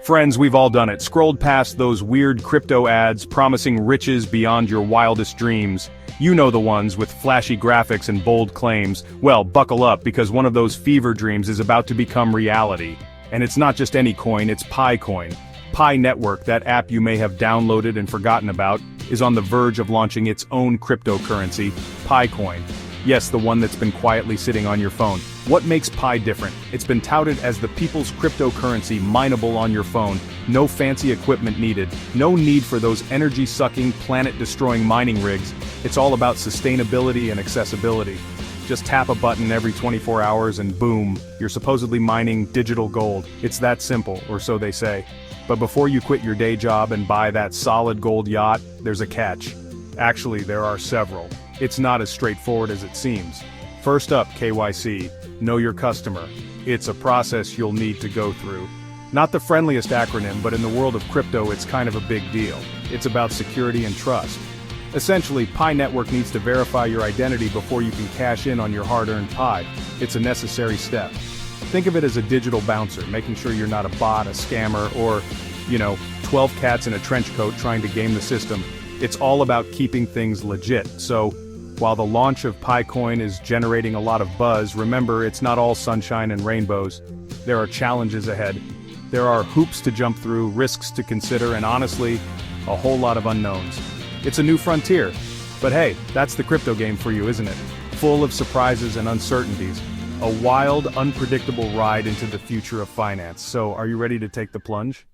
Friends, we've all done it. Scrolled past those weird crypto ads promising riches beyond your wildest dreams. You know the ones with flashy graphics and bold claims. Well, buckle up because one of those fever dreams is about to become reality. And it's not just any coin, it's PiCoin. PiNetwork, that app you may have downloaded and forgotten about, is on the verge of launching its own cryptocurrency, PiCoin. Yes, the one that's been quietly sitting on your phone. What makes Pi different? It's been touted as the people's cryptocurrency, mineable on your phone. No fancy equipment needed. No need for those energy-sucking, planet-destroying mining rigs. It's all about sustainability and accessibility. Just tap a button every 24 hours and boom, you're supposedly mining digital gold. It's that simple, or so they say. But before you quit your day job and buy that solid gold yacht, there's a catch. Actually, there are several. It's not as straightforward as it seems. First up, KYC, know your customer. It's a process you'll need to go through. Not the friendliest acronym, but in the world of crypto it's kind of a big deal. It's about security and trust. Essentially, PiNetwork needs to verify your identity before you can cash in on your hard-earned Pi. It's a necessary step. Think of it as a digital bouncer, making sure you're not a bot, a scammer, or, 12 cats in a trench coat trying to game the system. It's all about keeping things legit. So, while the launch of PiCoin is generating a lot of buzz, remember it's not all sunshine and rainbows. There are challenges ahead. There are hoops to jump through, risks to consider, and honestly, a whole lot of unknowns. It's a new frontier. But hey, that's the crypto game for you, isn't it? Full of surprises and uncertainties. A wild, unpredictable ride into the future of finance. So, are you ready to take the plunge?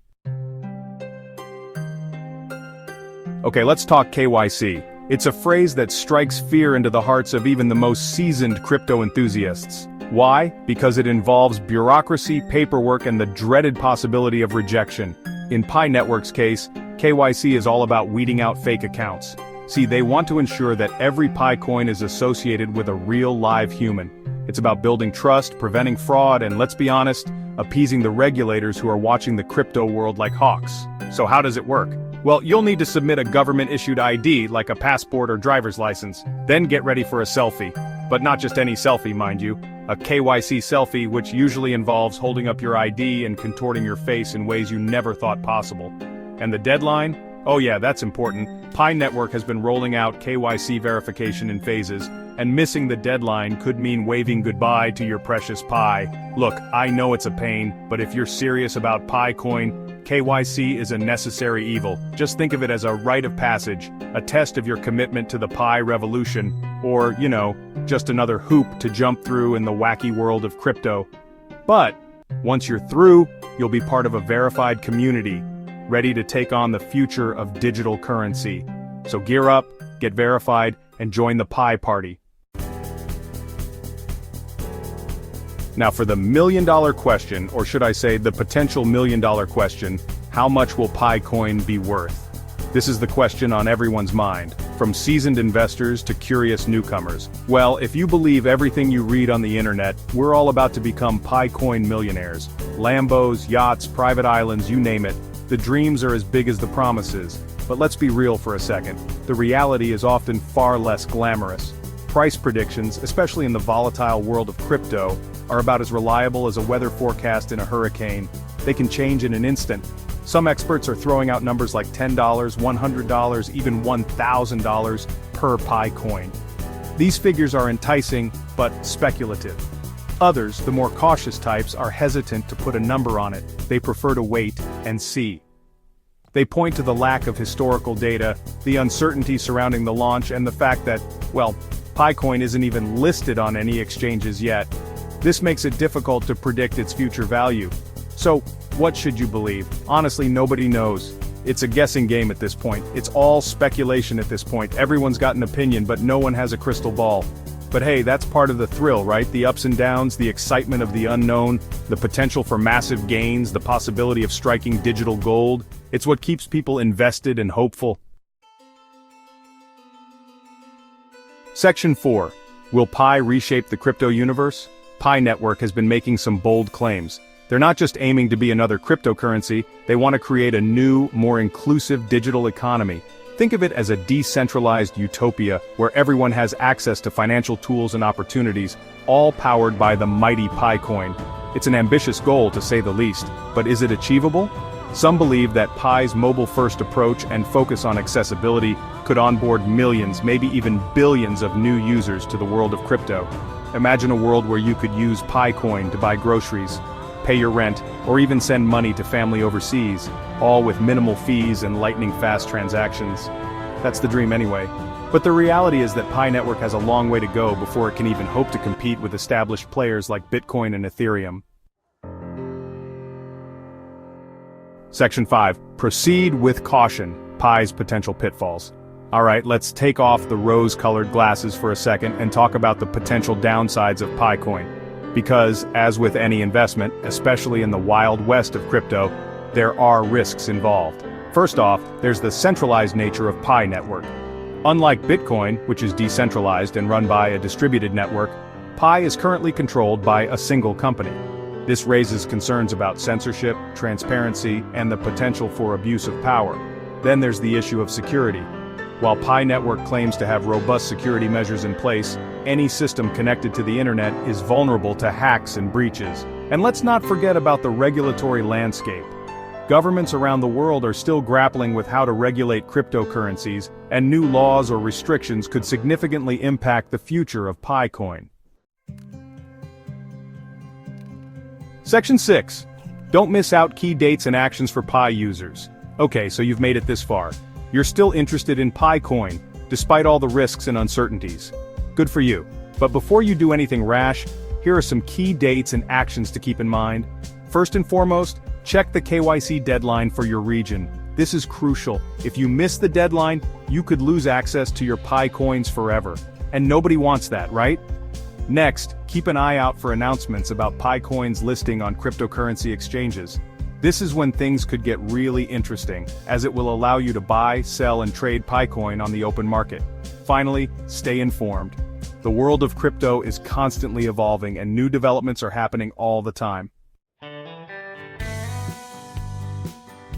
Okay, let's talk KYC. It's a phrase that strikes fear into the hearts of even the most seasoned crypto enthusiasts. Why? Because it involves bureaucracy, paperwork, and the dreaded possibility of rejection. In PiNetwork's case, KYC is all about weeding out fake accounts. See, they want to ensure that every PiCoin is associated with a real live human. It's about building trust, preventing fraud, and let's be honest, appeasing the regulators who are watching the crypto world like hawks. So how does it work? Well, you'll need to submit a government-issued ID like a passport or driver's license. Then get ready for a selfie. But not just any selfie, mind you. A KYC selfie, which usually involves holding up your ID and contorting your face in ways you never thought possible. And the deadline? Oh yeah, that's important. PiNetwork has been rolling out KYC verification in phases, and missing the deadline could mean waving goodbye to your precious Pi. Look, I know it's a pain, but if you're serious about PiCoin, KYC is a necessary evil. Just think of it as a rite of passage, a test of your commitment to the Pi revolution, or, just another hoop to jump through in the wacky world of crypto. But, once you're through, you'll be part of a verified community, ready to take on the future of digital currency. So gear up, get verified, and join the Pi party. Now for the million-dollar question, or should I say the potential million-dollar question, how much will PiCoin be worth? This is the question on everyone's mind, from seasoned investors to curious newcomers. Well, if you believe everything you read on the internet, we're all about to become PiCoin millionaires. Lambos, yachts, private islands, you name it. The dreams are as big as the promises. But let's be real for a second. The reality is often far less glamorous. Price predictions, especially in the volatile world of crypto, are about as reliable as a weather forecast in a hurricane. They can change in an instant. Some experts are throwing out numbers like $10, $100, even $1,000 per PiCoin. These figures are enticing, but speculative. Others, the more cautious types, are hesitant to put a number on it. They prefer to wait and see. They point to the lack of historical data, the uncertainty surrounding the launch, and the fact that, well, PiCoin isn't even listed on any exchanges yet. This makes it difficult to predict its future value. So, what should you believe? Honestly, nobody knows. It's a guessing game at this point. It's all speculation at this point. Everyone's got an opinion, but no one has a crystal ball. But hey, that's part of the thrill, right? The ups and downs, the excitement of the unknown, the potential for massive gains, the possibility of striking digital gold. It's what keeps people invested and hopeful. Section 4. Will Pi reshape the crypto universe? PiNetwork has been making some bold claims. They're not just aiming to be another cryptocurrency, they want to create a new, more inclusive digital economy. Think of it as a decentralized utopia where everyone has access to financial tools and opportunities, all powered by the mighty PiCoin. It's an ambitious goal to say the least, but is it achievable? Some believe that Pi's mobile-first approach and focus on accessibility could onboard millions, maybe even billions of new users to the world of crypto. Imagine a world where you could use PiCoin to buy groceries, pay your rent, or even send money to family overseas, all with minimal fees and lightning-fast transactions. That's the dream anyway. But the reality is that PiNetwork has a long way to go before it can even hope to compete with established players like Bitcoin and Ethereum. Section 5. Proceed with caution. Pi's potential pitfalls. Alright, let's take off the rose-colored glasses for a second and talk about the potential downsides of PiCoin. Because, as with any investment, especially in the wild west of crypto, there are risks involved. First off, there's the centralized nature of PiNetwork. Unlike Bitcoin, which is decentralized and run by a distributed network, Pi is currently controlled by a single company. This raises concerns about censorship, transparency, and the potential for abuse of power. Then there's the issue of security. While PiNetwork claims to have robust security measures in place, any system connected to the internet is vulnerable to hacks and breaches. And let's not forget about the regulatory landscape. Governments around the world are still grappling with how to regulate cryptocurrencies, and new laws or restrictions could significantly impact the future of PiCoin. Section 6. Don't miss out key dates and actions for Pi users. Okay, so you've made it this far. You're still interested in PiCoin, despite all the risks and uncertainties. Good for you. But before you do anything rash, here are some key dates and actions to keep in mind. First and foremost, check the KYC deadline for your region. This is crucial. If you miss the deadline, you could lose access to your PiCoins forever. And nobody wants that, right? Next, keep an eye out for announcements about PiCoin's listing on cryptocurrency exchanges. This is when things could get really interesting, as it will allow you to buy, sell, and trade PiCoin on the open market. Finally, stay informed. The world of crypto is constantly evolving and new developments are happening all the time.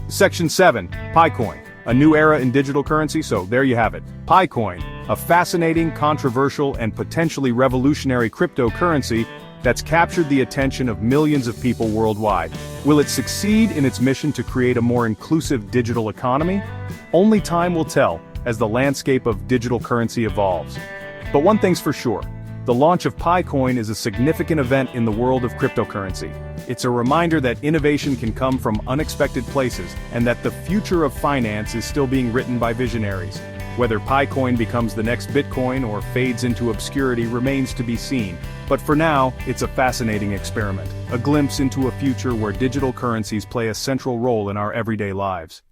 Section 7. PiCoin. A new era in digital currency, so there you have it. PiCoin, a fascinating, controversial, and potentially revolutionary cryptocurrency that's captured the attention of millions of people worldwide. Will it succeed in its mission to create a more inclusive digital economy? Only time will tell, as the landscape of digital currency evolves. But one thing's for sure, the launch of PiCoin is a significant event in the world of cryptocurrency. It's a reminder that innovation can come from unexpected places, and that the future of finance is still being written by visionaries. Whether PiCoin becomes the next Bitcoin or fades into obscurity remains to be seen. But for now, it's a fascinating experiment, a glimpse into a future where digital currencies play a central role in our everyday lives.